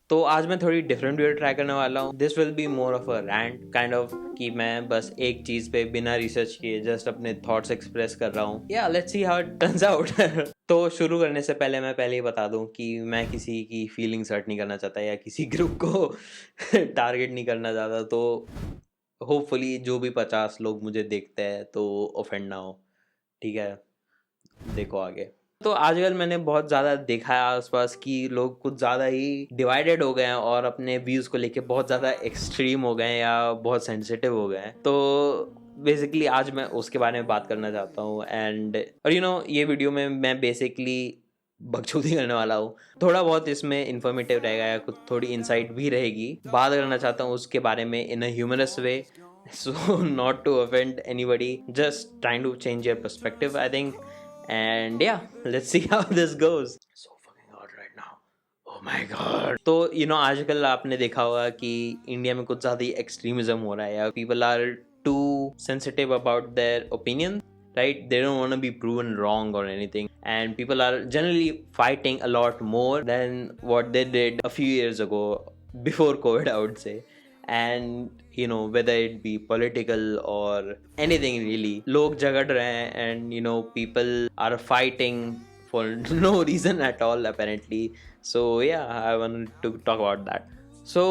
तो आज मैं थोड़ी डिफरेंट वीडियो ट्राई करने वाला हूँ. This will be more of a rant kind of, कि मैं बस एक चीज पे बिना रिसर्च किए जस्ट अपने थॉट्स एक्सप्रेस कर रहा हूँ. या let's see how it turns out. तो शुरू करने से पहले मैं पहले ही बता दूं कि मैं किसी की फीलिंग्स हर्ट नहीं करना चाहता या किसी ग्रुप को टारगेट नहीं करना चाहता. तो होपफुली जो भी 50 लोग मुझे देखते हैं तो ऑफेंड ना हो. ठीक है, देखो आगे. तो आजकल मैंने बहुत ज़्यादा देखा है आसपास कि लोग कुछ ज़्यादा ही डिवाइडेड हो गए हैं और अपने व्यूज़ को लेके बहुत ज़्यादा एक्सट्रीम हो गए हैं या बहुत सेंसिटिव हो गए हैं. तो बेसिकली आज मैं उसके बारे में बात करना चाहता हूँ. एंड और ये वीडियो में मैं बेसिकली बकचोदी करने वाला हूँ. थोड़ा बहुत इसमें इन्फॉर्मेटिव रहेगा या कुछ थोड़ी इंसाइट भी रहेगी. बात करना चाहता हूँ उसके बारे में in a humorous way. So not to offend anybody, just trying to change your perspective, I think. And yeah, let's see how this goes. So fucking hot right now. Oh my god. तो आजकल आपने देखा होगा कि India में कुछ ज़्यादा ही extremism हो रहा है या people are too sensitive about their opinion, right? They don't want to be proven wrong or anything, and people are generally fighting a lot more than what they did a few years ago, before COVID, I would say. And whether it be political or anything really, log झगड़ रहे हैं and people are fighting for no reason at all apparently. So yeah, I wanted to talk about that. So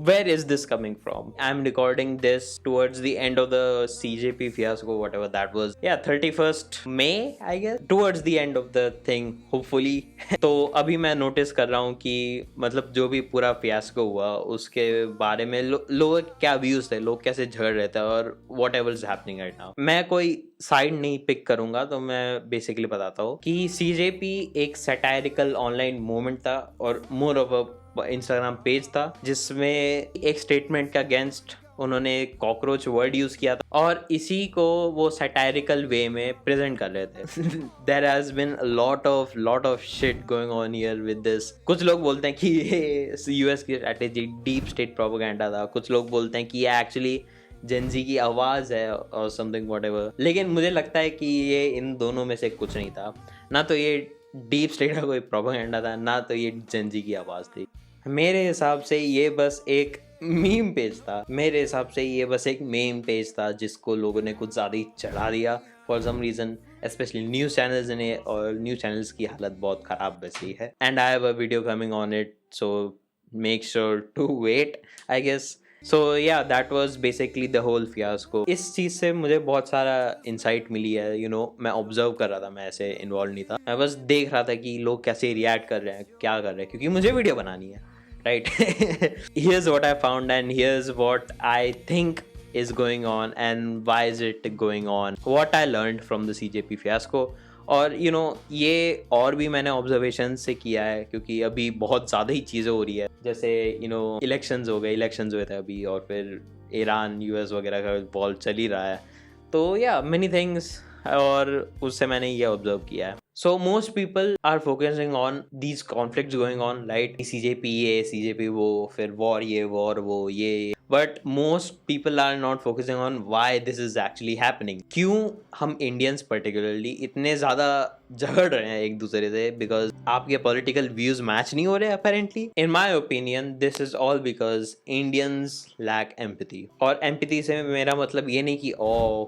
where is this coming from? I'm recording this towards the end of the CJP fiasco, whatever that was. Yeah, 31st May, I guess. Towards the end of the thing, hopefully. तो अभी मैं notice कर रहा हूँ कि मतलब जो भी पूरा fiasco हुआ उसके बारे में लोग क्या व्यूज थे, लोग कैसे झगड़ रहे थे और whatever is happening right now. मैं कोई साइड नहीं पिक करूंगा, तो मैं बेसिकली बताता हूँ कि CJP एक सैटायरिकल ऑनलाइन मूवमेंट था और मोर ऑफ अ इंस्टाग्राम पेज था जिसमें एक स्टेटमेंट के अगेंस्ट उन्होंने कॉकरोच वर्ड यूज किया था और इसी को वो सैटायरिकल वे में प्रेजेंट कर रहे थे. There has been lot of shit going on here with this. कुछ लोग बोलते हैं कि ये यूएस की स्ट्रेटेजी डीप स्टेट प्रोपेगेंडा था. कुछ लोग बोलते हैं कि ये एक्चुअली जेनजी की आवाज है और समथिंग व्हाटएवर. लेकिन मुझे लगता है कि ये इन दोनों में से कुछ नहीं था. ना तो ये डीप स्टेट का कोई प्रोपेगेंडा था, ना तो ये जेनजी की आवाज थी. मेरे हिसाब से ये बस एक मीम पेज था. मेरे हिसाब से ये बस एक मीम पेज था जिसको लोगों ने कुछ ज़्यादा ही चढ़ा दिया for some reason, specially news channels ने. और न्यूज़ चैनल्स की हालत बहुत ख़राब वैसी है. And I have a video coming on it, so make sure to wait, I guess. So yeah that was basically the whole fiasco. इस चीज़ से मुझे बहुत सारा इंसाइट मिली है. मैं ऑब्जर्व कर रहा था, मैं ऐसे इन्वॉल्व नहीं था. मैं बस देख रहा था कि लोग कैसे रिएक्ट कर रहे हैं, क्या कर रहे हैं, क्योंकि मुझे वीडियो बनानी है. Right. Here's what I found and here's what I think is going on and why is it going on. What I learned from the CJP fiasco. और ये और भी मैंने ऑब्जर्वेशन से किया है क्योंकि अभी बहुत ज़्यादा ही चीज़ें हो रही है. जैसे इलेक्शंस हुए थे अभी, और फिर ईरान यूएस वगैरह का बॉल चल ही रहा है. तो या मेनी थिंग्स, और उससे मैंने ये ऑब्जर्व किया है. So most people are focusing on these conflicts going on, right? CJP ये, CJP वो, फिर war ये, war वो, ये. But most people are not focusing on why this is actually happening. क्यों हम Indians particularly इतने ज़्यादा झगड़ रहे हैं एक दूसरे से? Because आपके political views match नहीं हो रहे apparently. In my opinion, this is all because Indians lack empathy. और empathy से मेरा मतलब ये नहीं कि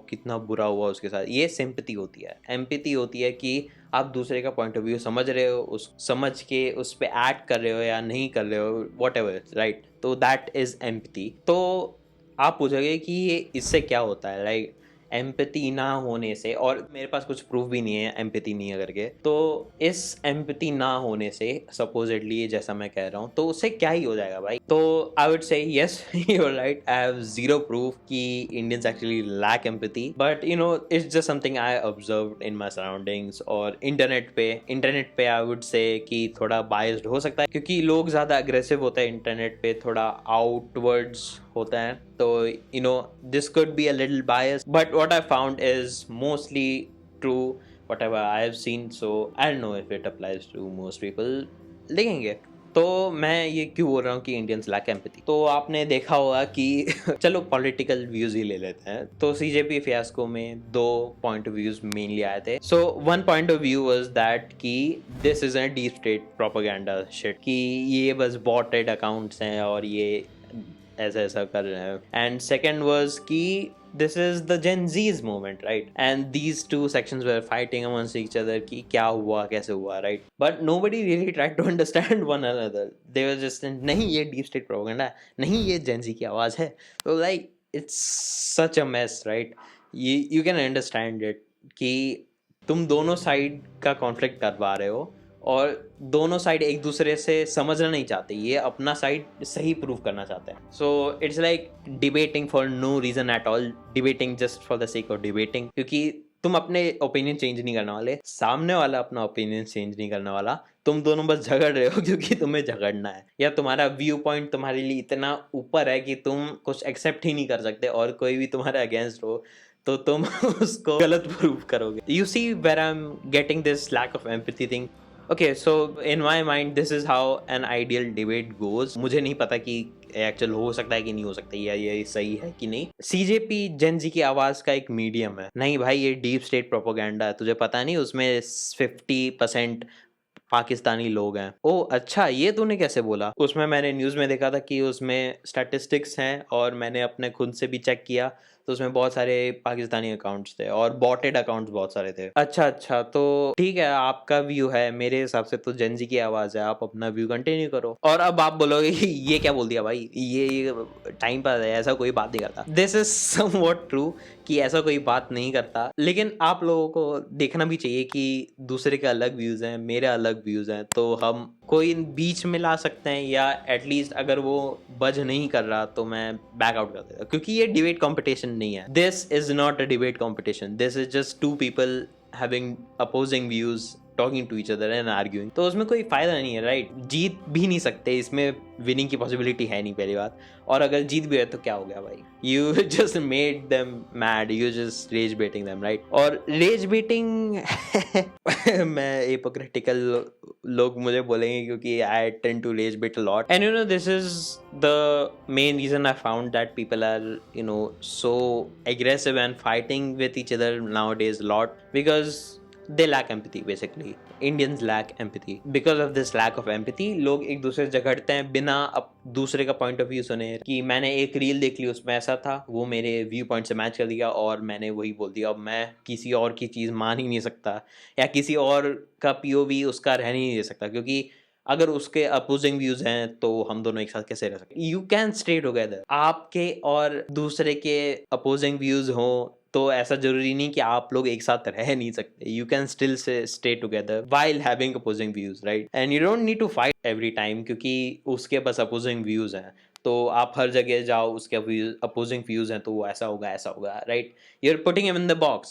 कितना बुरा हुआ उसके साथ. ये sympathy होती है. Empathy होती है कि आप दूसरे का पॉइंट ऑफ व्यू समझ रहे हो, उस समझ के उस पर एक्ट कर रहे हो या नहीं कर रहे हो, वॉट एवर, राइट. तो दैट इज एम्पैथी. तो आप पूछोगे कि ये इससे क्या होता है, लाइक एम्पैथी ना होने से, और मेरे पास कुछ प्रूफ भी नहीं है एम्पैथी नहीं है करके. तो इस एम्पैथी ना होने से सपोजिटली जैसा मैं कह रहा हूँ, तो उससे क्या ही हो जाएगा भाई. तो I would say yes, you are right. I have zero proof कि Indians actually lack empathy, but it's just something I observed in my surroundings. और इंटरनेट पे आई वुड से कि थोड़ा बायस्ड हो सकता है क्योंकि लोग ज़्यादा अग्रेसिव होते हैं इंटरनेट पे, थोड़ा आउटवर्ड्स होता है. तो this could be a little biased, but what I found is mostly true, whatever I have seen. So I don't know if it applies to most people. देखेंगे. तो मैं ये क्यों बोल रहा हूँ कि इंडियंस लैक एम्पैथी, तो आपने देखा होगा कि चलो पॉलिटिकल व्यूज ही ले लेते हैं, तो सीजेपी फियास्को में 2 पॉइंट ऑफ व्यूज मेनली आए थे। So one point of view was that कि this is a deep state propaganda shit, कि ये बस बॉटेड अकाउंट्स हैं और ये ऐसा ऐसा कर रहे हैं। एंड सेकंड वाज कि this is the Gen Z's moment, right? And these two sections were fighting amongst each other कि क्या हुआ कैसे हुआ, right? But nobody really tried to understand one another. They were just नहीं ये deep state propaganda है, नहीं ये Gen Z की आवाज़ है, तो like it's such a mess, right? You can understand it कि तुम दोनों साइड का कॉन्फ्लिक्ट करवा रहे हो और दोनों साइड एक दूसरे से समझना नहीं चाहते, ये अपना साइड सही प्रूव करना चाहते हैं। So it's like debating for no reason at all, debating just for the sake of debating, क्योंकि तुम अपने ओपिनियन चेंज नहीं करने वाले, सामने वाला अपना ओपिनियन चेंज नहीं करने वाला, तुम दोनों बस झगड़ रहे हो क्योंकि तुम्हें झगड़ना है, या तुम्हारा व्यू पॉइंट तुम्हारे लिए इतना ऊपर है कि तुम कुछ एक्सेप्ट ही नहीं कर सकते और कोई भी तुम्हारे अगेंस्ट हो तो तुम उसको गलत प्रूव करोगे। You see where I am getting this lack of empathy thing. Okay, so in my mind this is how an ideal debate goes. मुझे नहीं पता कि एक्चुअल हो सकता है कि नहीं हो सकता, या ये सही है कि नहीं। सीजेपी जेन जी की आवाज का एक मीडियम है, नहीं भाई ये डीप स्टेट प्रोपोगेंडा है, तुझे पता नहीं उसमें 50% पाकिस्तानी लोग हैं। ओ अच्छा, ये तूने कैसे बोला? उसमें मैंने न्यूज़ में देखा था कि उसमें स्टैटिस्टिक्स हैं और मैंने अपने खुद से भी चेक किया तो उसमें बहुत सारे पाकिस्तानी अकाउंट्स थे और बॉटेड अकाउंट्स बहुत सारे थे। अच्छा अच्छा, तो ठीक है, आपका व्यू है, मेरे हिसाब से तो जेन जी की आवाज़ है, आप अपना व्यू कंटिन्यू करो। और अब आप बोलोगे ये क्या बोल दिया भाई, ये टाइम पास है, ऐसा कोई बात नहीं करता। दिस इज समवॉट ट्रू कि ऐसा कोई बात नहीं करता, लेकिन आप लोगों को देखना भी चाहिए कि दूसरे के अलग व्यूज़ हैं, मेरे अलग व्यूज़ हैं, तो हम कोई बीच में ला सकते हैं, या एटलीस्ट अगर वो बज नहीं कर रहा तो मैं बैक आउट कर देता, क्योंकि ये डिबेट कंपटीशन नहीं है। This is not a debate competition, this is just two people having opposing views talking to each other and arguing, तो उसमें कोई फायदा नहीं है, राइट? जीत भी नहीं सकते, इसमें विनिंग की पॉसिबिलिटी है नहीं, पहली बात। और अगर जीत भी है तो क्या हो गया भाई, you just made them mad, you just rage baiting them, right? और रेज बेटिंग मैं हिपोक्रिटिकल लोग मुझे बोलेंगे क्योंकि I tend to rage bait a lot, and you know this is the main reason I found that people are, you know, so aggressive and fighting with each other nowadays a lot, because they lack empathy. Basically Indians lack empathy. Because of this lack of empathy लोग एक दूसरे से झगड़ते हैं बिना अब दूसरे का पॉइंट ऑफ व्यू सुने, कि मैंने एक रील देख ली उसमें ऐसा था, वो मेरे व्यू पॉइंट से मैच कर दिया और मैंने वही बोल दिया, अब मैं किसी और की चीज़ मान ही नहीं सकता, या किसी और का पीओवी उसका रह नहीं दे सकता, क्योंकि अगर उसके अपोजिंग व्यूज हैं तो हम दोनों एक साथ कैसे रह सकते? यू कैन स्टे टुगेदर, आपके और दूसरे के अपोजिंग व्यूज हो तो ऐसा जरूरी नहीं कि आप लोग एक साथ रह नहीं सकते, you can still stay together while having opposing views, right? And you don't need to fight every time, क्योंकि उसके बस अपोजिंग व्यूज हैं, तो आप हर जगह जाओ उसके अपोजिंग व्यूज हैं तो वो ऐसा होगा right? You are putting him in the box.